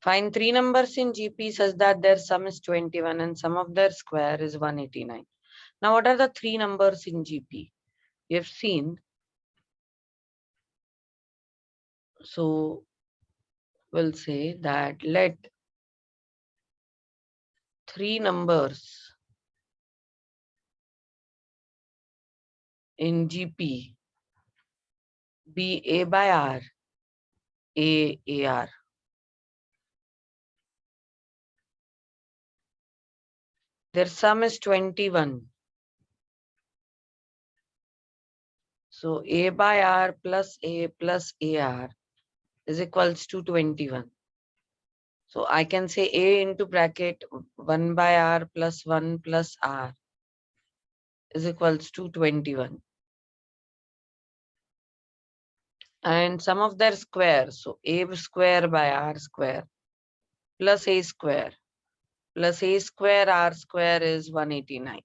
Find three numbers in GP such that their sum is 21 and sum of their square is 189. Now, what are the three numbers in GP? We have seen. So, we'll say that let three numbers in GP be A by R, A R. Their sum is 21. So A by R plus AR is equals to 21. So I can say A into bracket 1 by R plus 1 plus R is equals to 21. And sum of their square, so A square by R square plus A square R square is 189.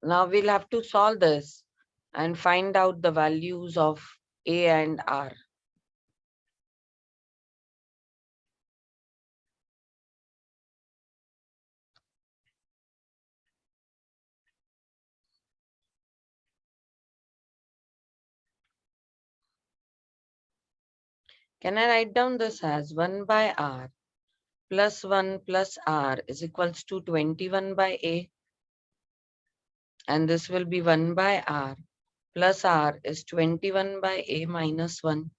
Now we'll have to solve this and find out the values of A and R. Can I write down this as 1 by R plus 1 plus R is equals to 21 by A? And this will be 1 by R plus R is 21 by A minus 1.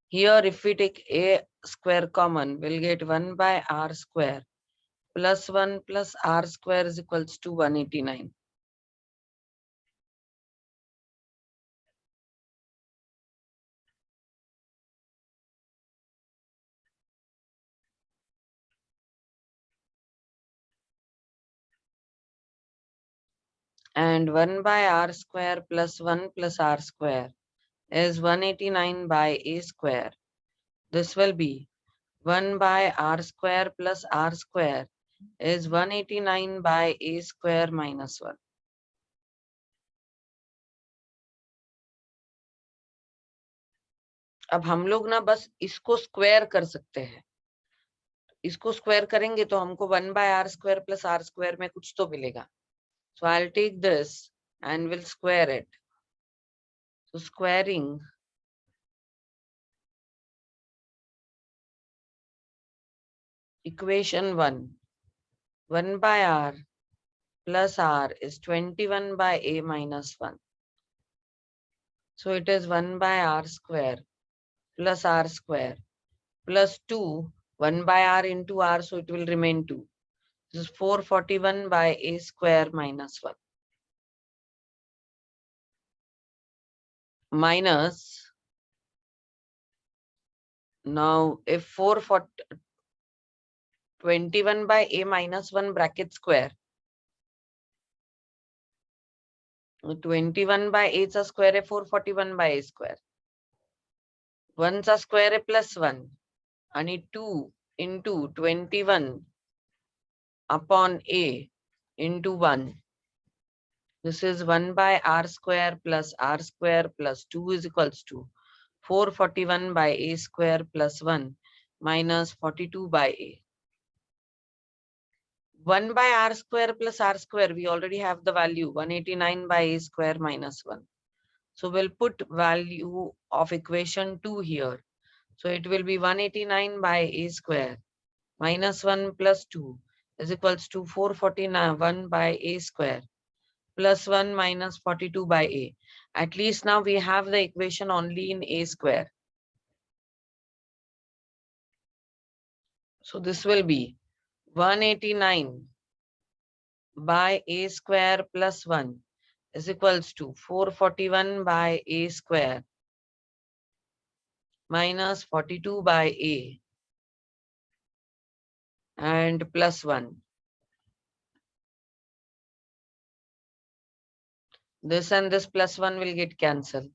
Here, if we take A square common, we'll get 1 by R square plus 1 plus R square is equals to 189. And 1 by R square plus 1 plus R square is 189 by A square. This will be 1 by R square plus R square is 189 by A square minus 1. अब हम लोग ना बस इसको square कर सकते हैं. इसको स्क्वायर करेंगे तो हमको 1 by R square plus R square में कुछ तो मिलेगा. So I'll take this and we'll square it. So squaring equation 1 by R plus R is 21 by A minus 1. So it is 1 by R square plus R square plus 2, 1 by R into R, so it will remain 2. This is 441 by A square minus 1. Minus, now if 421 by A minus 1 bracket square, 21 by A चा square है 441 by A square. 1 चा square है plus 1 आणि 2 into 21 upon A into 1. This is 1 by R square plus 2 is equals to 441 by A square plus 1 minus 42 by A. 1 by R square plus R square, we already have the value 189 by A square minus 1. So we'll put value of equation 2 here. So it will be 189 by A square minus 1 plus 2 is equals to 441 by A square plus 1 minus 42 by A. At least now we have the equation only in A square. So this will be 189 by A square plus 1 is equals to 441 by A square minus 42 by A and plus 1. This and this plus 1 will get cancelled.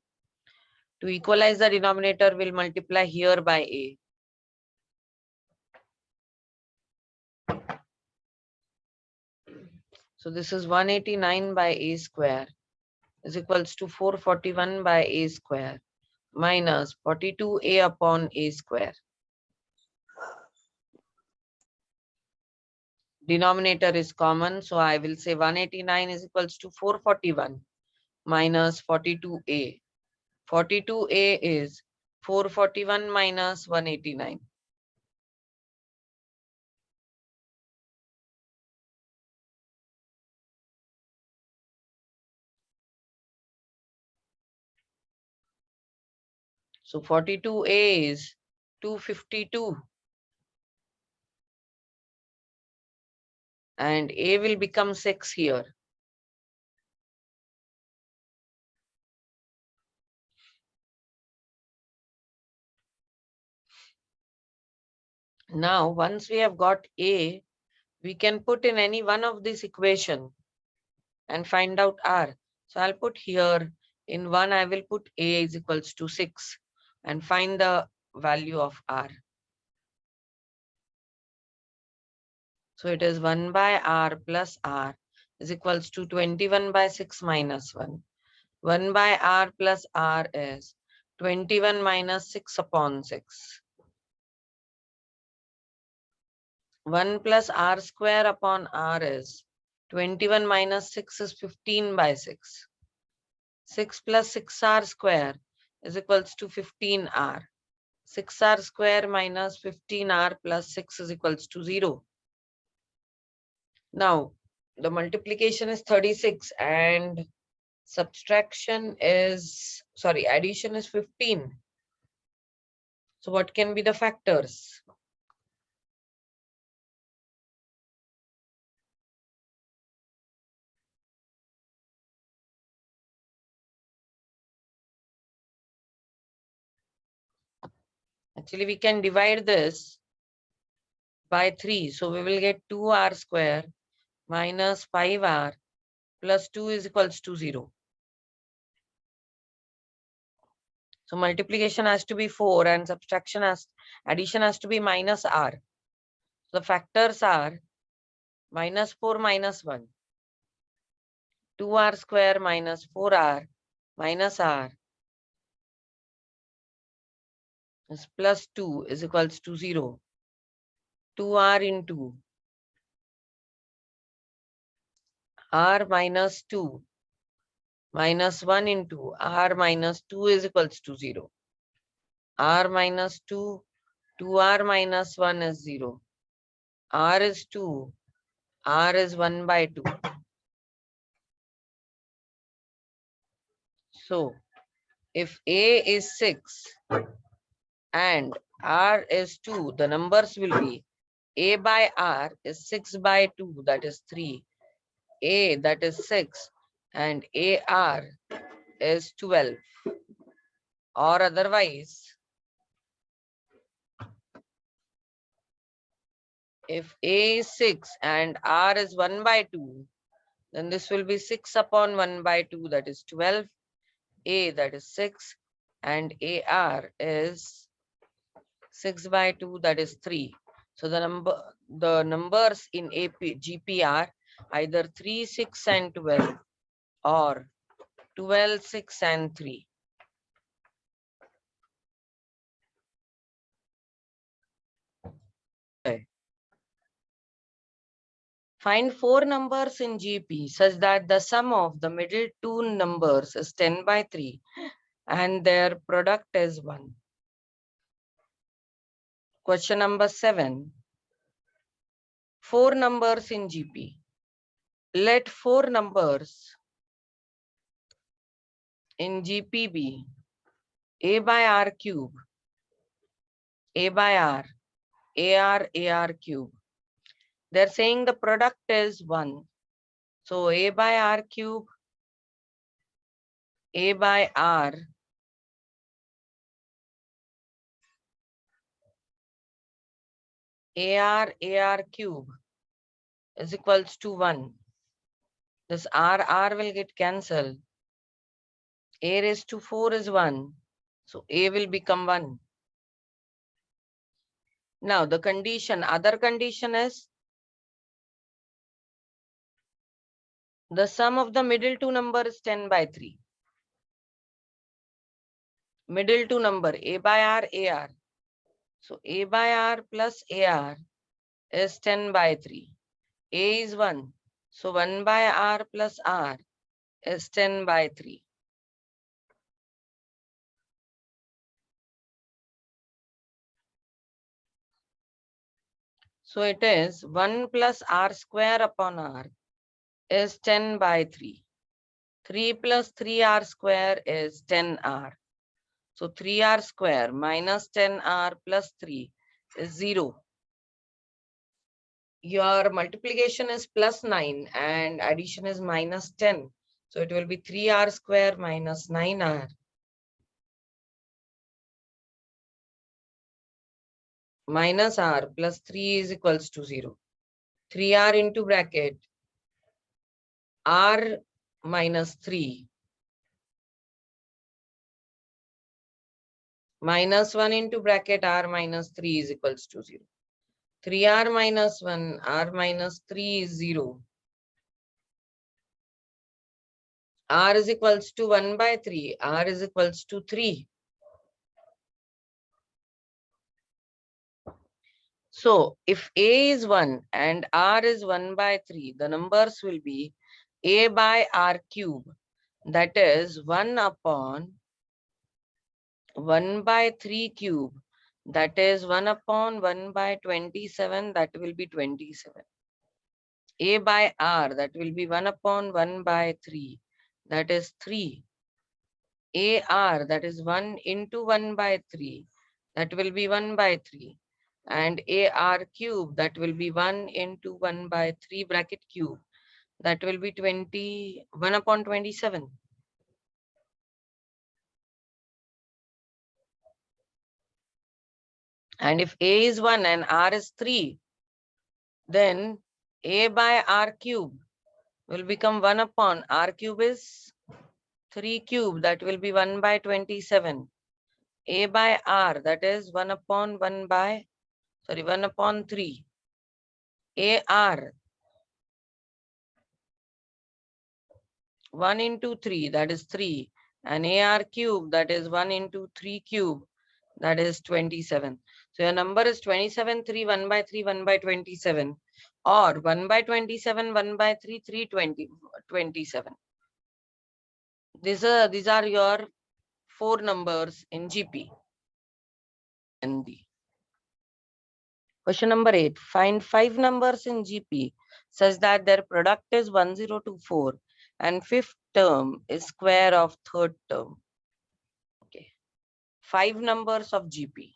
To equalize the denominator, we'll multiply here by a. So this is 189 by a square is equals to 441 by a square minus 42a upon a square. Denominator is common, so I will say 189 is equals to 441 minus 42a. 42a is 441 minus 189. So 42a is 252 and a will become 6 here. Now, once we have got a, we can put in any one of this equation and find out r. So I'll put here in 1, I will put a is equals to 6 and find the value of r. So it is 1 by r plus r is equals to 21 by 6 minus 1. 1 by r plus r is 21 minus 6 upon 6. 1 plus r square upon r is 21 minus 6 is 15 by 6. 6 plus 6r square is equals to 15r. 6r square minus 15r plus 6 is equals to 0. Now, the multiplication is 36 and addition is 15. So what can be the factors? Actually, we can divide this by 3. So we will get 2r square minus 5r plus 2 is equals to 0. So multiplication has to be 4 and addition has to be minus r. So the factors are minus 4 minus 1. 2r square minus 4r minus r is plus 2 is equals to 0. 2r into r minus 2 minus 1 into r minus 2 is equals to 0. R minus 2, 2r minus 1 is 0. R is 2, r is 1 by 2. So, if a is 6 and r is 2, the numbers will be a by r is 6 by 2, that is 3. A, that is 6, and ar is 12. Or otherwise, if a is 6 and r is 1 by 2, then this will be 6 upon 1 by 2, that is 12. A, that is 6, and AR is 6 by 2, that is 3. So the numbers in GP are either 3, 6, and 12 or 12, 6, and 3. Okay. Find 4 numbers in GP such that the sum of the middle two numbers is 10 by 3 and their product is 1. Question number 7. 4 numbers in GP. Let 4 numbers in GP be a by r cube, a by r, ar cube. They're saying the product is 1. So a by r cube, a by r, ar cube is equals to 1. This r will get cancelled. A raised to 4 is 1. So A will become 1. Now the condition, other condition is the sum of the middle two number is 10 by 3. Middle two number A by R, AR. So A by R plus AR is 10 by 3. A is 1. So 1 by R plus R is 10 by 3. So it is 1 plus R square upon R is 10 by 3. 3 plus 3R square is 10R. So 3R square minus 10R plus 3 is 0. Your multiplication is plus 9 and addition is minus 10. So it will be 3R square minus 9R minus R plus 3 is equals to 0. 3R into bracket R minus 3 minus 1 into bracket R minus 3 is equals to 0. 3R minus 1, R minus 3 is 0. R is equals to 1 by 3. R is equals to 3. So if A is 1 and R is 1 by 3, the numbers will be A by R cube. That is 1 upon 1 by 3 cube. That is 1 upon 1 by 27. That will be 27. A by R, that will be 1 upon 1 by 3. That is 3. AR, that is 1 into 1 by 3. That will be 1 by 3. And AR cube, that will be 1 into 1 by 3 bracket cube. That will be 1 upon 27. And if A is 1 and R is 3, then A by R cube will become 1 upon R cube is 3 cube. That will be 1 by 27. A by R, that is 1 upon 1 upon 3. AR 1 into 3, that is 3. And AR cube, that is 1 into 3 cube, that is 27. So your number is 27, 3, 1 by 3, 1 by 27. Or 1 by 27, 1 by 3, 27. These are your 4 numbers in GP. And D. Question number 8. Find 5 numbers in GP such that their product is 1024 and fifth term is square of third term. Okay. 5 numbers of GP.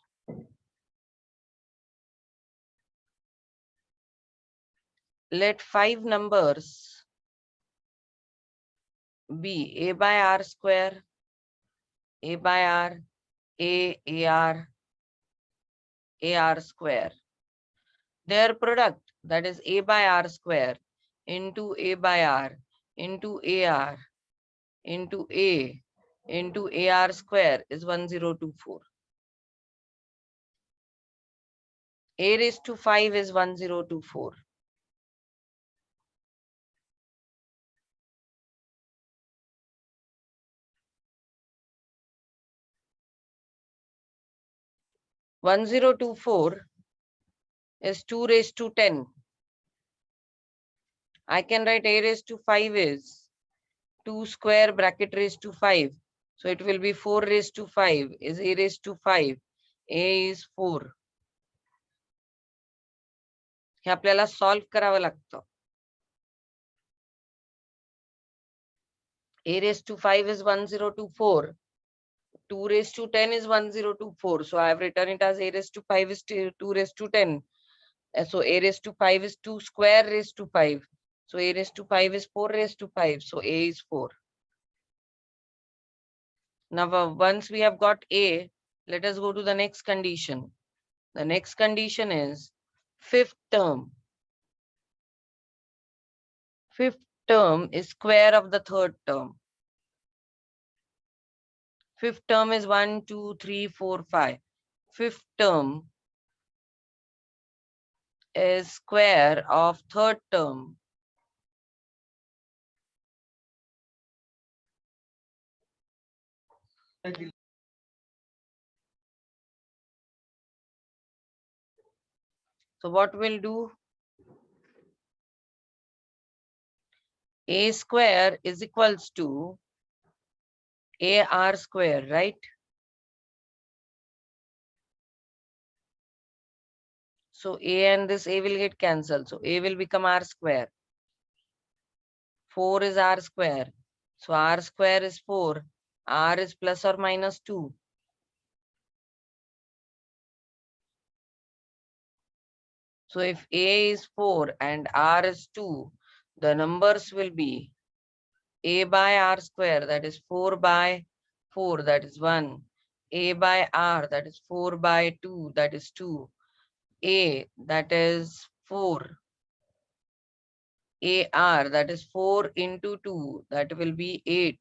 Let 5 numbers be A by R square, A by R, AR, AR square. Their product, that is A by R square into A by R into AR into A into AR square is 1024. A raised to 5 is 1024. One 1024 is 2 raised to 10. I can write A raised to 5 is 2 square bracket raised to 5. So it will be 4 raised to 5 is A raised to 5. A is 4. हे आपल्याला solve करावं लागतं. A raised to 5 is 1024. 2 raised to 10 is 1024. So I have written it as A raised to 5 is 2 raised to 10. So A raised to 5 is 2 square raised to 5. So A raised to 5 is 4 raised to 5. So A is 4. Now, once we have got A, let us go to the next condition. The next condition is fifth term. Fifth term is square of the third term. Fifth term is 1, 2, 3, 4, 5. Fifth term is square of third term. So what we'll do? A square is equals to AR square, right? So A and this A will get cancelled. So A will become R square. 4 is R square. So R square is 4. R is plus or minus 2. So if A is 4 and R is 2, the numbers will be A by R square, that is 4 by 4, that is 1. A by R, that is 4 by 2, that is 2. A, that is 4. AR, that is 4 into 2, that will be 8.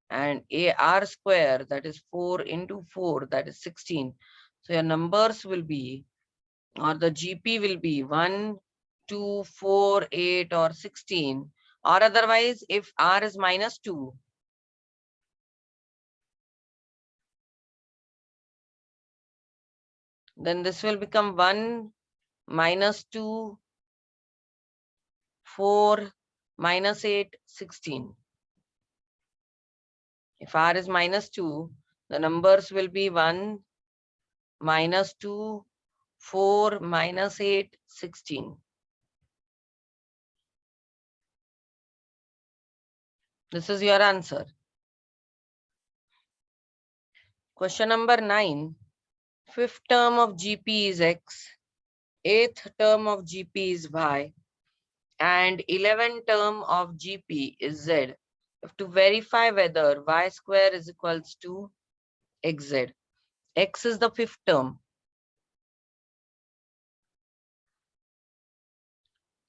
And AR square, that is 4 into 4, that is 16. So your numbers will be, or the GP will be 1, 2, 4, 8, or 16. Or otherwise, if R is minus 2, then this will become 1, minus 2, 4, minus 8, 16. If R is minus 2, the numbers will be 1, minus 2, 4, minus 8, 16. This is your answer. Question number 9. Fifth term of GP is X. Eighth term of GP is Y. And 11th term of GP is Z. You have to verify whether Y square is equals to XZ. X is the fifth term.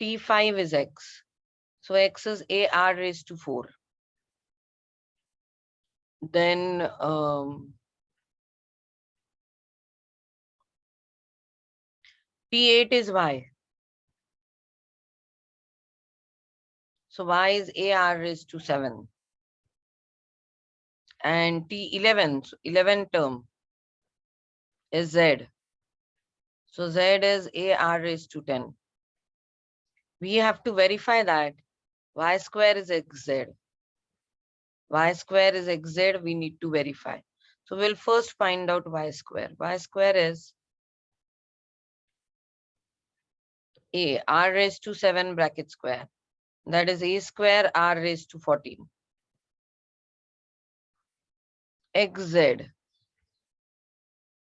T5 is X. So X is AR raised to 4. Then T8 is Y. So Y is AR raised to 7. And T11, 11th term is Z. So Z is AR raised to 10. We have to verify that Y square is XZ. Y square is XZ, we need to verify. So we'll first find out Y square. Y square is A, R raised to 7 bracket square. That is A square R raised to 14. XZ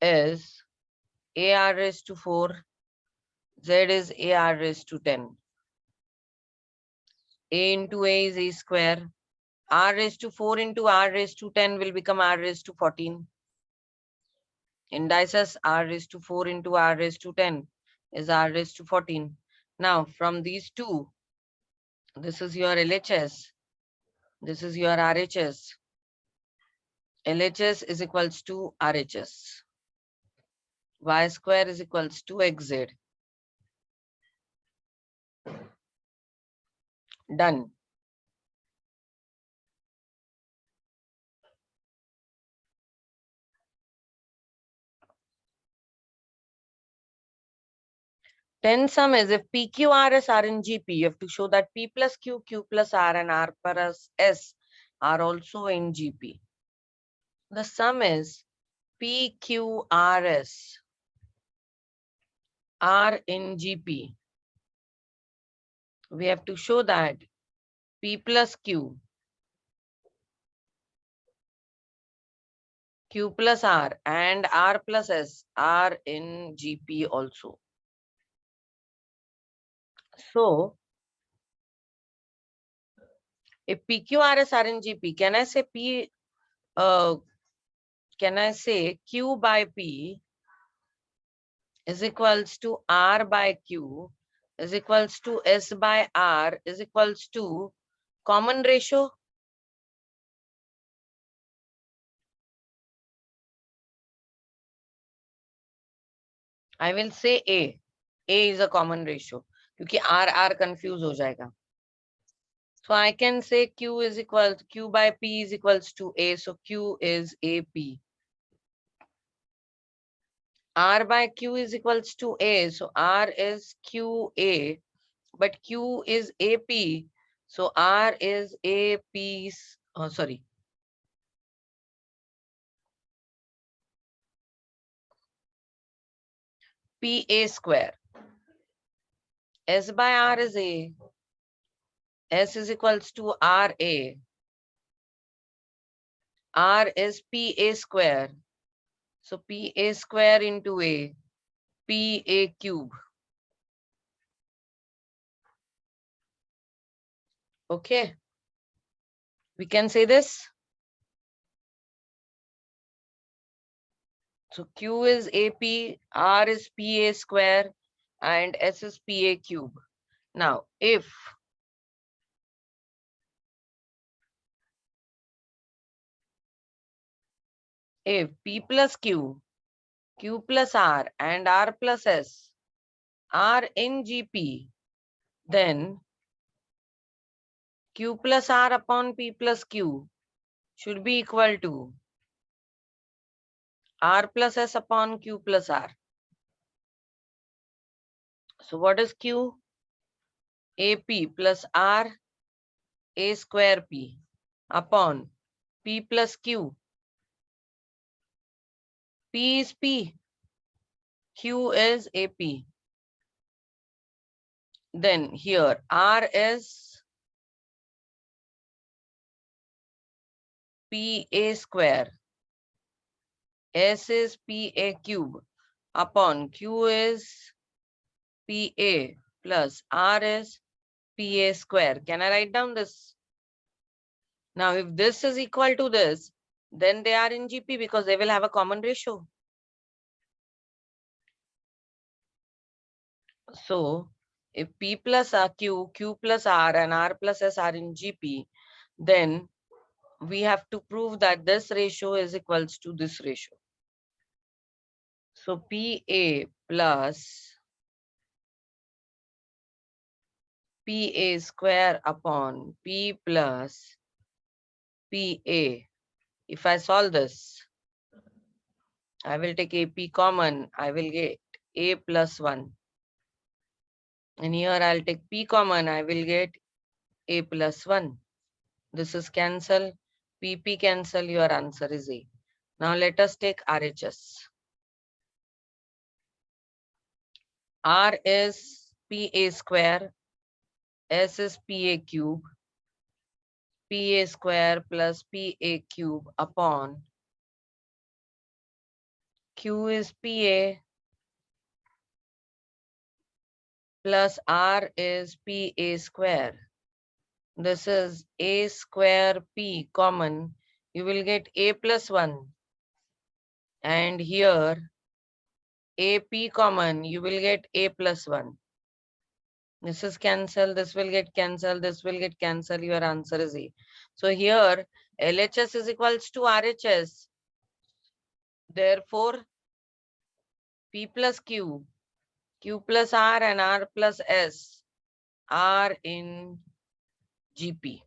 is AR raised to 4. Z is AR raised to 10. A into A is A square. R raised to 4 into R raised to 10 will become R raised to 14. Indices R raised to 4 into R raised to 10 is R raised to 14. Now from these two, this is your LHS, this is your RHS. LHS is equals to RHS. Y square is equals to XZ. Done. Ten sum is if PQ, RS are in GP, you have to show that P plus Q, Q plus R, and R plus S are also in GP. The sum is PQRS are in GP. We have to show that P plus Q, Q plus R, and R plus S are in GP also. So, if PQRS are in GP, can I say can I say Q by P is equals to R by Q is equals to S by R is equals to common ratio? I will say A. A is a common ratio क्योंकि R confuse हो जाएगा. So I can say Q is equal Q by P is equals to A. So Q is AP. R by Q is equals to A. So R is QA, but Q is AP. So R is AP. Oh, sorry. PA square. S by R is A. S is equals to RA. R is PA square. So PA square into A. PA cube. Okay. We can say this. So Q is AP, R is PA square, and S is PA cube. Now, if P plus Q, Q plus R, and R plus S are in GP, then Q plus R upon P plus Q should be equal to R plus S upon Q plus R. So what is Q? AP plus R, A square P upon P plus Q. P is P, Q is AP. Then here R is PA square, S is PA cube upon Q is PA plus R is PA square. Can I write down this? Now, if this is equal to this, then they are in GP because they will have a common ratio. So, if P plus R, Q plus R, and R plus S are in GP, then we have to prove that this ratio is equals to this ratio. So, PA plus PA square upon P plus PA. If I solve this, I will take AP common. I will get A plus 1. And here I'll take P common. I will get A plus 1. This is cancel. PP cancel. Your answer is A. Now let us take RHS. R is PA square. S is PA cube. PA square plus PA cube upon Q is PA plus R is PA square. This is A square P common. You will get A plus 1. And here AP common, you will get A plus 1. This is cancel, this will get cancelled, this will get cancelled. Your answer is A. So here LHS is equals to RHS. Therefore, P plus Q, Q plus R, and R plus S are in GP.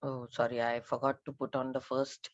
Oh, sorry, I forgot to put on the first